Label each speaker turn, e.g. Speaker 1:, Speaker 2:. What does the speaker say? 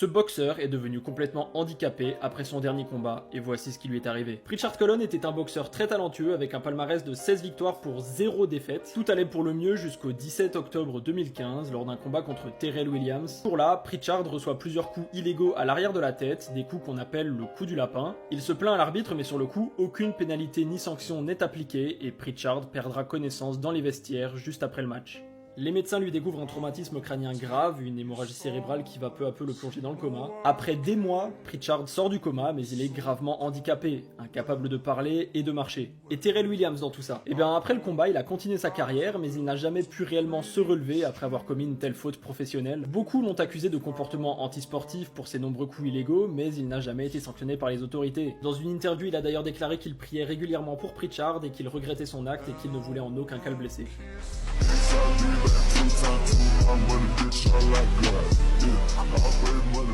Speaker 1: Ce boxeur est devenu complètement handicapé après son dernier combat, et voici ce qui lui est arrivé. Pritchard Colon était un boxeur très talentueux avec un palmarès de 16 victoires pour 0 défaites. Tout allait pour le mieux jusqu'au 17 octobre 2015 lors d'un combat contre Terrell Williams. Pour là, Pritchard reçoit plusieurs coups illégaux à l'arrière de la tête, des coups qu'on appelle le coup du lapin. Il se plaint à l'arbitre, mais sur le coup, aucune pénalité ni sanction n'est appliquée et Pritchard perdra connaissance dans les vestiaires juste après le match. Les médecins lui découvrent un traumatisme crânien grave, une hémorragie cérébrale qui va peu à peu le plonger dans le coma. Après des mois, Pritchard sort du coma, mais il est gravement handicapé, incapable de parler et de marcher. Et Terrell Williams dans tout ça? Eh bien après le combat, il a continué sa carrière, mais il n'a jamais pu réellement se relever après avoir commis une telle faute professionnelle. Beaucoup l'ont accusé de comportement antisportif pour ses nombreux coups illégaux, mais il n'a jamais été sanctionné par les autorités. Dans une interview, il a d'ailleurs déclaré qu'il priait régulièrement pour Pritchard et qu'il regrettait son acte et qu'il ne voulait en aucun cas le blesser. I'm money, bitch, I like that. Yeah, I pay money.